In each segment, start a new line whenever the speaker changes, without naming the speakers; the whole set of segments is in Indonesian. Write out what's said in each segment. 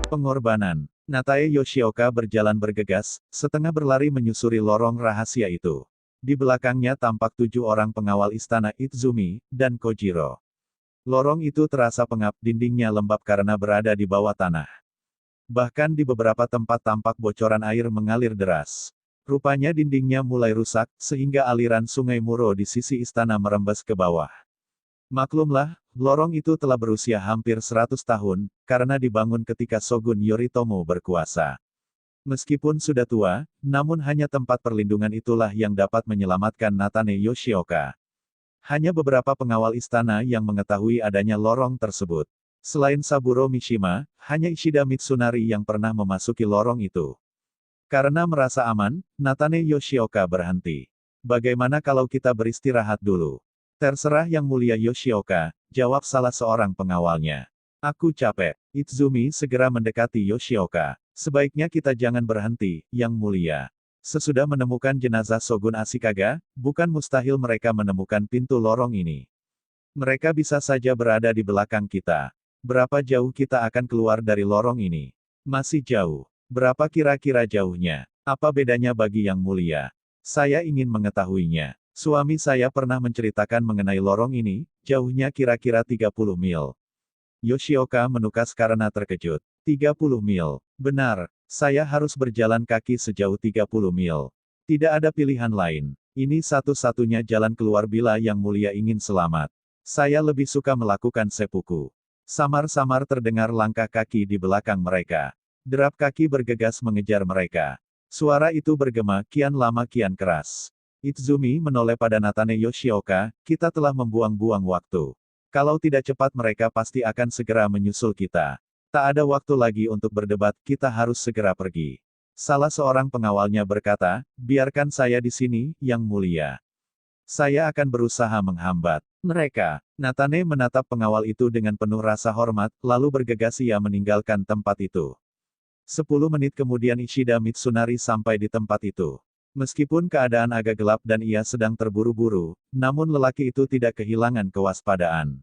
Pengorbanan. Natae Yoshioka berjalan bergegas, setengah berlari menyusuri lorong rahasia itu. Di belakangnya tampak 7 orang pengawal istana Izumi, dan Kojiro. Lorong itu terasa pengap, dindingnya lembab karena berada di bawah tanah. Bahkan di beberapa tempat tampak bocoran air mengalir deras. Rupanya dindingnya mulai rusak, sehingga aliran sungai Muro di sisi istana merembes ke bawah. Maklumlah, lorong itu telah berusia hampir 100 tahun, karena dibangun ketika Shogun Yoritomo berkuasa. Meskipun sudah tua, namun hanya tempat perlindungan itulah yang dapat menyelamatkan Natane Yoshioka. Hanya beberapa pengawal istana yang mengetahui adanya lorong tersebut. Selain Saburo Mishima, hanya Ishida Mitsunari yang pernah memasuki lorong itu. Karena merasa aman, Natane Yoshioka berhenti. Bagaimana kalau kita beristirahat dulu? Terserah Yang Mulia Yoshioka, jawab salah seorang pengawalnya. Aku capek. Izumi segera mendekati Yoshioka. Sebaiknya kita jangan berhenti, Yang Mulia. Sesudah menemukan jenazah Shogun Ashikaga, bukan mustahil mereka menemukan pintu lorong ini. Mereka bisa saja berada di belakang kita. Berapa jauh kita akan keluar dari lorong ini? Masih jauh. Berapa kira-kira jauhnya? Apa bedanya bagi Yang Mulia? Saya ingin mengetahuinya. Suami saya pernah menceritakan mengenai lorong ini, jauhnya kira-kira 30 mil. Yoshioka menukas karena terkejut. 30 mil. Benar, saya harus berjalan kaki sejauh 30 mil. Tidak ada pilihan lain. Ini satu-satunya jalan keluar bila Yang Mulia ingin selamat. Saya lebih suka melakukan seppuku. Samar-samar terdengar langkah kaki di belakang mereka. Derap kaki bergegas mengejar mereka. Suara itu bergema, kian lama kian keras. Izumi menoleh pada Natane Yoshioka, kita telah membuang-buang waktu. Kalau tidak cepat mereka pasti akan segera menyusul kita. Tak ada waktu lagi untuk berdebat, kita harus segera pergi. Salah seorang pengawalnya berkata, biarkan saya di sini, Yang Mulia. Saya akan berusaha menghambat mereka. Natane menatap pengawal itu dengan penuh rasa hormat, lalu bergegas ia meninggalkan tempat itu. 10 menit kemudian Ishida Mitsunari sampai di tempat itu. Meskipun keadaan agak gelap dan ia sedang terburu-buru, namun lelaki itu tidak kehilangan kewaspadaan.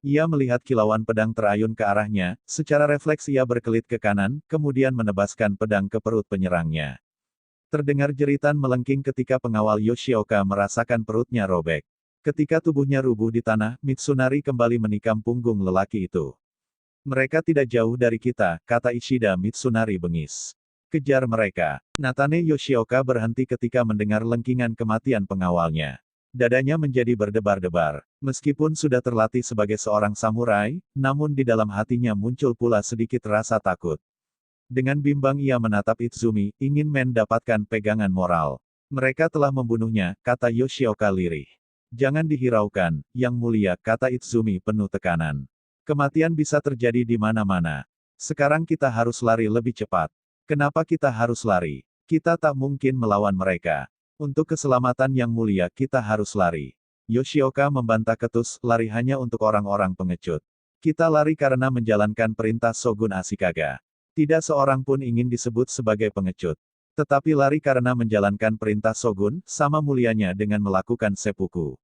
Ia melihat kilauan pedang terayun ke arahnya, secara refleks ia berkelit ke kanan, kemudian menebaskan pedang ke perut penyerangnya. Terdengar jeritan melengking ketika pengawal Yoshioka merasakan perutnya robek. Ketika tubuhnya rubuh di tanah, Mitsunari kembali menikam punggung lelaki itu. Mereka tidak jauh dari kita, kata Ishida Mitsunari bengis. Kejar mereka. Natane Yoshioka berhenti ketika mendengar lengkingan kematian pengawalnya. Dadanya menjadi berdebar-debar. Meskipun sudah terlatih sebagai seorang samurai, namun di dalam hatinya muncul pula sedikit rasa takut. Dengan bimbang ia menatap Izumi, ingin mendapatkan pegangan moral. Mereka telah membunuhnya, kata Yoshioka lirih. Jangan dihiraukan, Yang Mulia, kata Izumi penuh tekanan. Kematian bisa terjadi di mana-mana. Sekarang kita harus lari lebih cepat. Kenapa kita harus lari? Kita tak mungkin melawan mereka. Untuk keselamatan Yang Mulia kita harus lari. Yoshioka membantah ketus, lari hanya untuk orang-orang pengecut. Kita lari karena menjalankan perintah Shogun Ashikaga. Tidak seorang pun ingin disebut sebagai pengecut. Tetapi lari karena menjalankan perintah Shogun, sama mulianya dengan melakukan seppuku.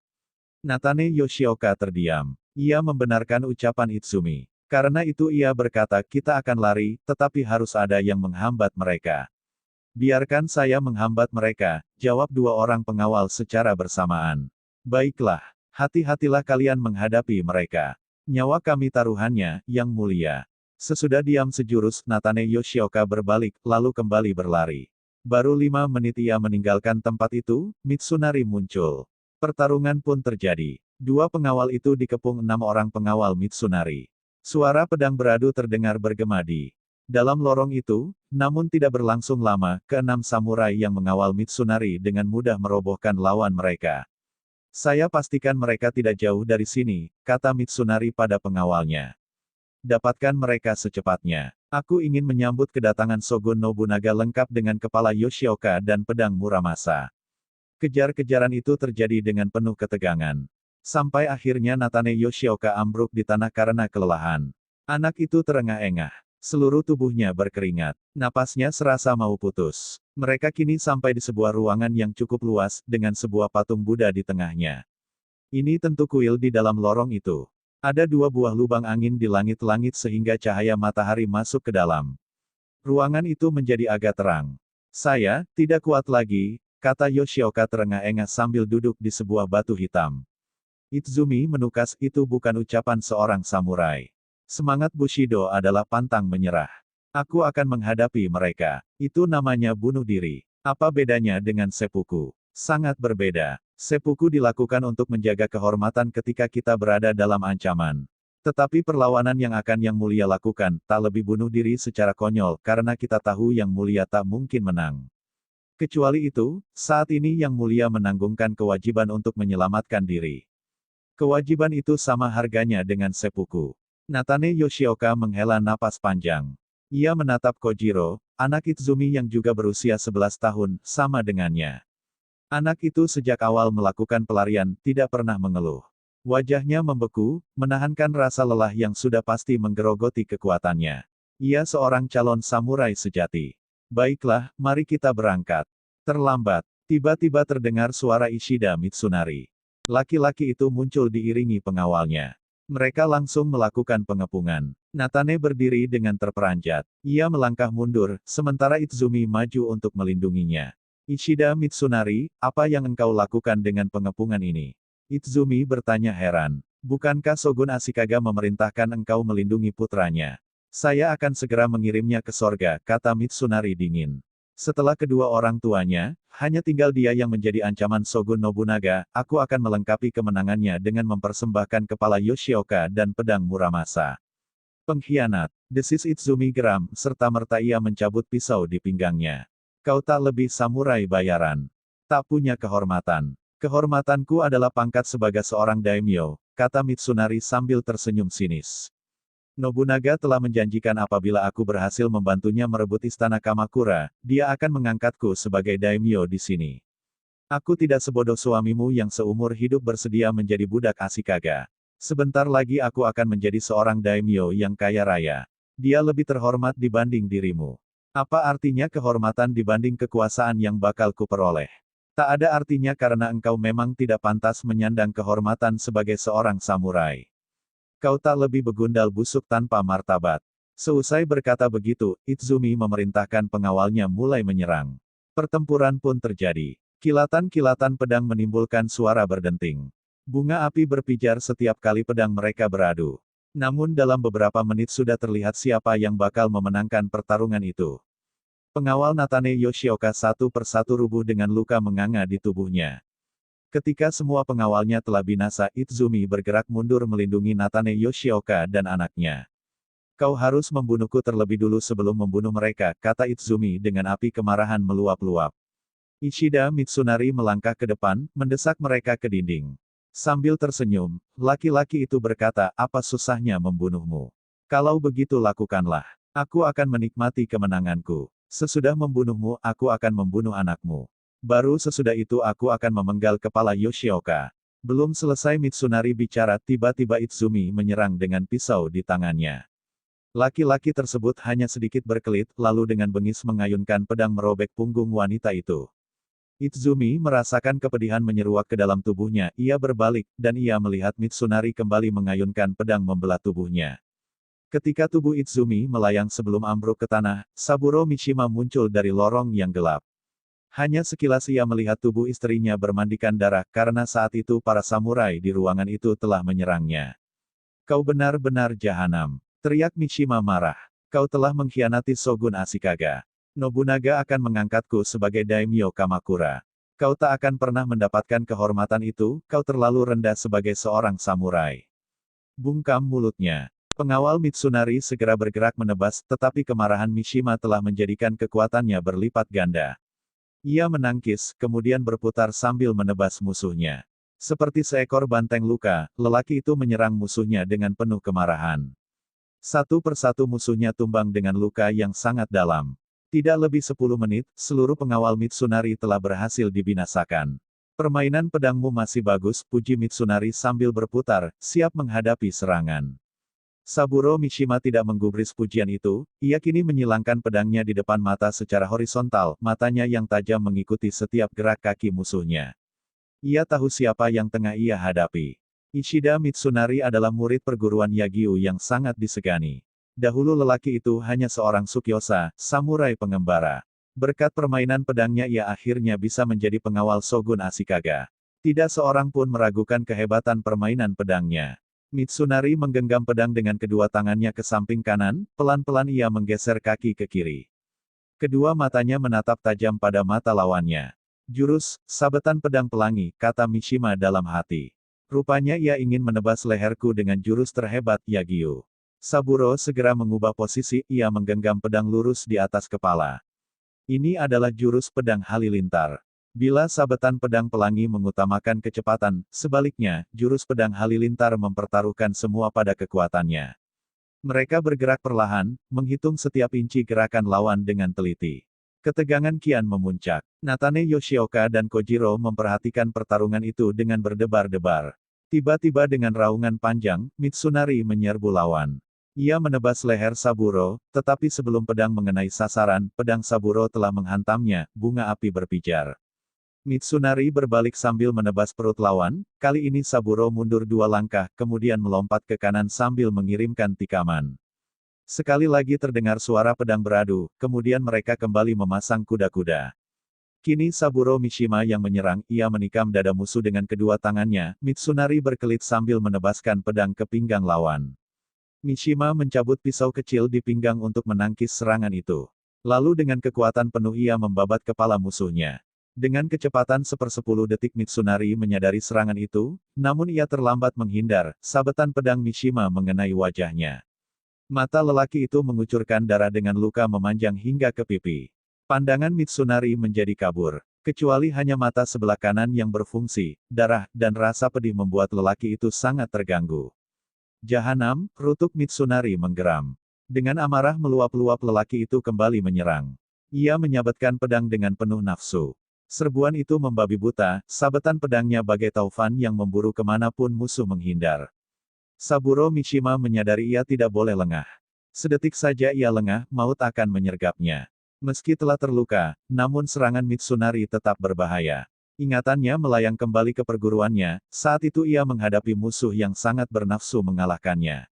Natane Yoshioka terdiam. Ia membenarkan ucapan Izumi. Karena itu ia berkata kita akan lari, tetapi harus ada yang menghambat mereka. Biarkan saya menghambat mereka, jawab 2 orang pengawal secara bersamaan. Baiklah, hati-hatilah kalian menghadapi mereka. Nyawa kami taruhannya, Yang Mulia. Sesudah diam sejurus, Natane Yoshioka berbalik, lalu kembali berlari. Baru 5 menit ia meninggalkan tempat itu, Mitsunari muncul. Pertarungan pun terjadi. 2 pengawal itu dikepung 6 orang pengawal Mitsunari. Suara pedang beradu terdengar bergema di dalam lorong itu, namun tidak berlangsung lama, ke-6 samurai yang mengawal Mitsunari dengan mudah merobohkan lawan mereka. Saya pastikan mereka tidak jauh dari sini, kata Mitsunari pada pengawalnya. Dapatkan mereka secepatnya. Aku ingin menyambut kedatangan Shogun Nobunaga lengkap dengan kepala Yoshioka dan pedang Muramasa. Kejar-kejaran itu terjadi dengan penuh ketegangan. Sampai akhirnya Natane Yoshioka ambruk di tanah karena kelelahan. Anak itu terengah-engah. Seluruh tubuhnya berkeringat. Napasnya serasa mau putus. Mereka kini sampai di sebuah ruangan yang cukup luas, dengan sebuah patung Buddha di tengahnya. Ini tentu kuil di dalam lorong itu. Ada 2 buah lubang angin di langit-langit sehingga cahaya matahari masuk ke dalam. Ruangan itu menjadi agak terang. Saya tidak kuat lagi, kata Yoshioka terengah-engah sambil duduk di sebuah batu hitam. Izumi menukas, itu bukan ucapan seorang samurai. Semangat Bushido adalah pantang menyerah. Aku akan menghadapi mereka. Itu namanya bunuh diri. Apa bedanya dengan seppuku? Sangat berbeda. Seppuku dilakukan untuk menjaga kehormatan ketika kita berada dalam ancaman. Tetapi perlawanan yang akan Yang Mulia lakukan, tak lebih bunuh diri secara konyol, karena kita tahu Yang Mulia tak mungkin menang. Kecuali itu, saat ini Yang Mulia menanggungkan kewajiban untuk menyelamatkan diri. Kewajiban itu sama harganya dengan seppuku. Natane Yoshioka menghela napas panjang. Ia menatap Kojiro, anak Izumi yang juga berusia 11 tahun, sama dengannya. Anak itu sejak awal melakukan pelarian, tidak pernah mengeluh. Wajahnya membeku, menahankan rasa lelah yang sudah pasti menggerogoti kekuatannya. Ia seorang calon samurai sejati. Baiklah, mari kita berangkat. Terlambat, tiba-tiba terdengar suara Ishida Mitsunari. Laki-laki itu muncul diiringi pengawalnya. Mereka langsung melakukan pengepungan. Natane berdiri dengan terperanjat. Ia melangkah mundur, sementara Izumi maju untuk melindunginya. Ishida Mitsunari, apa yang engkau lakukan dengan pengepungan ini? Izumi bertanya heran. Bukankah Shogun Ashikaga memerintahkan engkau melindungi putranya? Saya akan segera mengirimnya ke sorga, kata Mitsunari dingin. Setelah kedua orang tuanya, hanya tinggal dia yang menjadi ancaman Shogun Nobunaga, aku akan melengkapi kemenangannya dengan mempersembahkan kepala Yoshioka dan pedang Muramasa. Pengkhianat, desis Izumi geram, serta-merta ia mencabut pisau di pinggangnya. Kau tak lebih samurai bayaran. Tak punya kehormatan. Kehormatanku adalah pangkat sebagai seorang daimyo, kata Mitsunari sambil tersenyum sinis. Nobunaga telah menjanjikan apabila aku berhasil membantunya merebut istana Kamakura, dia akan mengangkatku sebagai daimyo di sini. Aku tidak sebodoh suamimu yang seumur hidup bersedia menjadi budak Ashikaga. Sebentar lagi aku akan menjadi seorang daimyo yang kaya raya. Dia lebih terhormat dibanding dirimu. Apa artinya kehormatan dibanding kekuasaan yang bakal kuperoleh? Tak ada artinya karena engkau memang tidak pantas menyandang kehormatan sebagai seorang samurai. Kau tak lebih begundal busuk tanpa martabat. Seusai berkata begitu, Izumi memerintahkan pengawalnya mulai menyerang. Pertempuran pun terjadi. Kilatan-kilatan pedang menimbulkan suara berdenting. Bunga api berpijar setiap kali pedang mereka beradu. Namun dalam beberapa menit sudah terlihat siapa yang bakal memenangkan pertarungan itu. Pengawal Natane Yoshioka satu persatu rubuh dengan luka menganga di tubuhnya. Ketika semua pengawalnya telah binasa, Izumi bergerak mundur melindungi Natane Yoshioka dan anaknya. Kau harus membunuhku terlebih dulu sebelum membunuh mereka, kata Izumi dengan api kemarahan meluap-luap. Ishida Mitsunari melangkah ke depan, mendesak mereka ke dinding. Sambil tersenyum, laki-laki itu berkata, apa susahnya membunuhmu? Kalau begitu lakukanlah. Aku akan menikmati kemenanganku. Sesudah membunuhmu, aku akan membunuh anakmu. Baru sesudah itu aku akan memenggal kepala Yoshioka. Belum selesai Mitsunari bicara, tiba-tiba Izumi menyerang dengan pisau di tangannya. Laki-laki tersebut hanya sedikit berkelit, lalu dengan bengis mengayunkan pedang merobek punggung wanita itu. Izumi merasakan kepedihan menyeruak ke dalam tubuhnya, ia berbalik, dan ia melihat Mitsunari kembali mengayunkan pedang membelah tubuhnya. Ketika tubuh Izumi melayang sebelum ambruk ke tanah, Saburo Mishima muncul dari lorong yang gelap. Hanya sekilas ia melihat tubuh istrinya bermandikan darah, karena saat itu para samurai di ruangan itu telah menyerangnya. Kau benar-benar jahanam, teriak Mishima marah. Kau telah mengkhianati Shogun Ashikaga. Nobunaga akan mengangkatku sebagai daimyo Kamakura. Kau tak akan pernah mendapatkan kehormatan itu, kau terlalu rendah sebagai seorang samurai. Bungkam mulutnya. Pengawal Mitsunari segera bergerak menebas, tetapi kemarahan Mishima telah menjadikan kekuatannya berlipat ganda. Ia menangkis, kemudian berputar sambil menebas musuhnya. Seperti seekor banteng luka, lelaki itu menyerang musuhnya dengan penuh kemarahan. Satu persatu musuhnya tumbang dengan luka yang sangat dalam. Tidak lebih 10 menit, seluruh pengawal Mitsunari telah berhasil dibinasakan. Permainan pedangmu masih bagus, puji Mitsunari sambil berputar, siap menghadapi serangan. Saburo Mishima tidak menggubris pujian itu, ia kini menyilangkan pedangnya di depan mata secara horizontal, matanya yang tajam mengikuti setiap gerak kaki musuhnya. Ia tahu siapa yang tengah ia hadapi. Ishida Mitsunari adalah murid perguruan Yagyu yang sangat disegani. Dahulu lelaki itu hanya seorang sukyosa, samurai pengembara. Berkat permainan pedangnya ia akhirnya bisa menjadi pengawal Shogun Ashikaga. Tidak seorang pun meragukan kehebatan permainan pedangnya. Mitsunari menggenggam pedang dengan kedua tangannya ke samping kanan, pelan-pelan ia menggeser kaki ke kiri. Kedua matanya menatap tajam pada mata lawannya. Jurus, sabetan pedang pelangi, kata Mishima dalam hati. Rupanya ia ingin menebas leherku dengan jurus terhebat Yagyu. Saburo segera mengubah posisi, ia menggenggam pedang lurus di atas kepala. Ini adalah jurus pedang halilintar. Bila sabetan pedang pelangi mengutamakan kecepatan, sebaliknya, jurus pedang halilintar mempertaruhkan semua pada kekuatannya. Mereka bergerak perlahan, menghitung setiap inci gerakan lawan dengan teliti. Ketegangan kian memuncak. Natane Yoshioka dan Kojiro memperhatikan pertarungan itu dengan berdebar-debar. Tiba-tiba dengan raungan panjang, Mitsunari menyerbu lawan. Ia menebas leher Saburo, tetapi sebelum pedang mengenai sasaran, pedang Saburo telah menghantamnya, bunga api berpijar. Mitsunari berbalik sambil menebas perut lawan, kali ini Saburo mundur 2 langkah, kemudian melompat ke kanan sambil mengirimkan tikaman. Sekali lagi terdengar suara pedang beradu, kemudian mereka kembali memasang kuda-kuda. Kini Saburo Mishima yang menyerang, ia menikam dada musuh dengan kedua tangannya, Mitsunari berkelit sambil menebaskan pedang ke pinggang lawan. Mishima mencabut pisau kecil di pinggang untuk menangkis serangan itu. Lalu dengan kekuatan penuh ia membabat kepala musuhnya. Dengan kecepatan 1/10 detik Mitsunari menyadari serangan itu, namun ia terlambat menghindar, sabetan pedang Mishima mengenai wajahnya. Mata lelaki itu mengucurkan darah dengan luka memanjang hingga ke pipi. Pandangan Mitsunari menjadi kabur. Kecuali hanya mata sebelah kanan yang berfungsi, darah dan rasa pedih membuat lelaki itu sangat terganggu. Jahanam, rutuk Mitsunari menggeram. Dengan amarah meluap-luap lelaki itu kembali menyerang. Ia menyabetkan pedang dengan penuh nafsu. Serbuan itu membabi buta, sabetan pedangnya bagai taufan yang memburu kemanapun musuh menghindar. Saburo Mishima menyadari ia tidak boleh lengah. Sedetik saja ia lengah, maut akan menyergapnya. Meski telah terluka, namun serangan Mitsunari tetap berbahaya. Ingatannya melayang kembali ke perguruannya, saat itu ia menghadapi musuh yang sangat bernafsu mengalahkannya.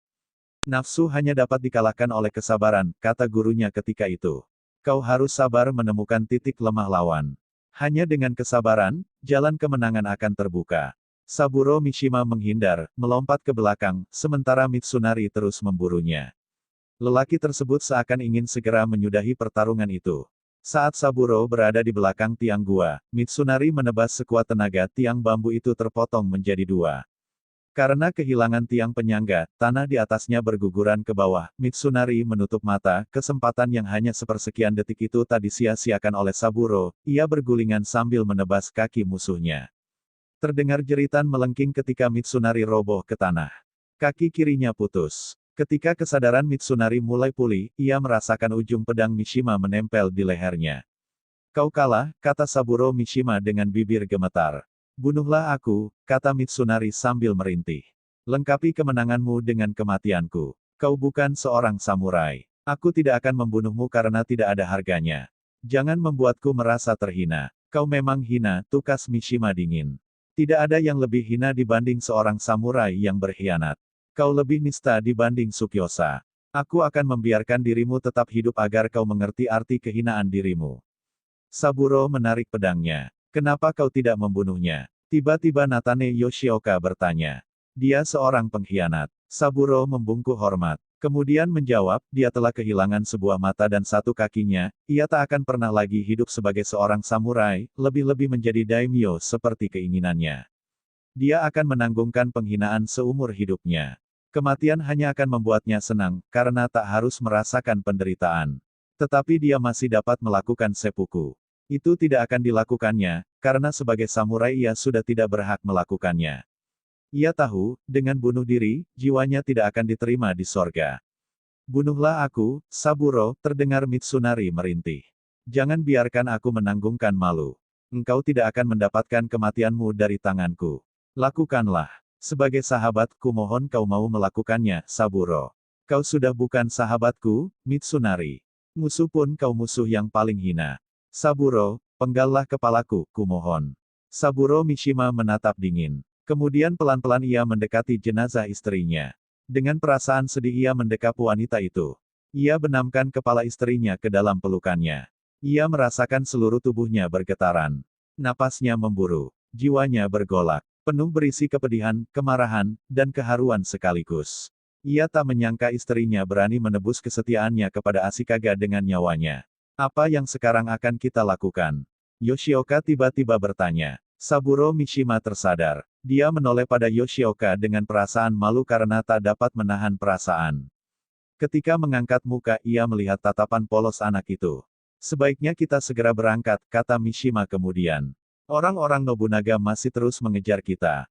Nafsu hanya dapat dikalahkan oleh kesabaran, kata gurunya ketika itu. Kau harus sabar menemukan titik lemah lawan. Hanya dengan kesabaran, jalan kemenangan akan terbuka. Saburo Mishima menghindar, melompat ke belakang, sementara Mitsunari terus memburunya. Lelaki tersebut seakan ingin segera menyudahi pertarungan itu. Saat Saburo berada di belakang tiang gua, Mitsunari menebas sekuat tenaga, tiang bambu itu terpotong menjadi 2. Karena kehilangan tiang penyangga, tanah di atasnya berguguran ke bawah, Mitsunari menutup mata, kesempatan yang hanya sepersekian detik itu tak disia-siakan oleh Saburo, ia bergulingan sambil menebas kaki musuhnya. Terdengar jeritan melengking ketika Mitsunari roboh ke tanah. Kaki kirinya putus. Ketika kesadaran Mitsunari mulai pulih, ia merasakan ujung pedang Mishima menempel di lehernya. Kau kalah, kata Saburo Mishima dengan bibir gemetar. Bunuhlah aku, kata Mitsunari sambil merintih. Lengkapi kemenanganmu dengan kematianku. Kau bukan seorang samurai. Aku tidak akan membunuhmu karena tidak ada harganya. Jangan membuatku merasa terhina. Kau memang hina, tukas Mishima dingin. Tidak ada yang lebih hina dibanding seorang samurai yang berkhianat. Kau lebih nista dibanding Sukyosa. Aku akan membiarkan dirimu tetap hidup agar kau mengerti arti kehinaan dirimu. Saburo menarik pedangnya. Kenapa kau tidak membunuhnya? Tiba-tiba Natane Yoshioka bertanya. Dia seorang pengkhianat. Saburo membungkuk hormat. Kemudian menjawab, dia telah kehilangan sebuah mata dan satu kakinya, ia tak akan pernah lagi hidup sebagai seorang samurai, lebih-lebih menjadi daimyo seperti keinginannya. Dia akan menanggungkan penghinaan seumur hidupnya. Kematian hanya akan membuatnya senang, karena tak harus merasakan penderitaan. Tetapi dia masih dapat melakukan seppuku. Itu tidak akan dilakukannya, karena sebagai samurai ia sudah tidak berhak melakukannya. Ia tahu, dengan bunuh diri, jiwanya tidak akan diterima di sorga. Bunuhlah aku, Saburo, terdengar Mitsunari merintih. Jangan biarkan aku menanggungkan malu. Engkau tidak akan mendapatkan kematianmu dari tanganku. Lakukanlah. Sebagai sahabat, kumohon kau mau melakukannya, Saburo. Kau sudah bukan sahabatku, Mitsunari. Musuh pun kau musuh yang paling hina. Saburo, penggallah kepalaku, kumohon. Saburo Mishima menatap dingin. Kemudian pelan-pelan ia mendekati jenazah istrinya. Dengan perasaan sedih ia mendekap wanita itu. Ia benamkan kepala istrinya ke dalam pelukannya. Ia merasakan seluruh tubuhnya bergetaran. Napasnya memburu. Jiwanya bergolak. Penuh berisi kepedihan, kemarahan, dan keharuan sekaligus. Ia tak menyangka istrinya berani menebus kesetiaannya kepada Ashikaga dengan nyawanya. Apa yang sekarang akan kita lakukan? Yoshioka tiba-tiba bertanya. Saburo Mishima tersadar. Dia menoleh pada Yoshioka dengan perasaan malu karena tak dapat menahan perasaan. Ketika mengangkat muka ia melihat tatapan polos anak itu. Sebaiknya kita segera berangkat, kata Mishima kemudian. Orang-orang Nobunaga masih terus mengejar kita.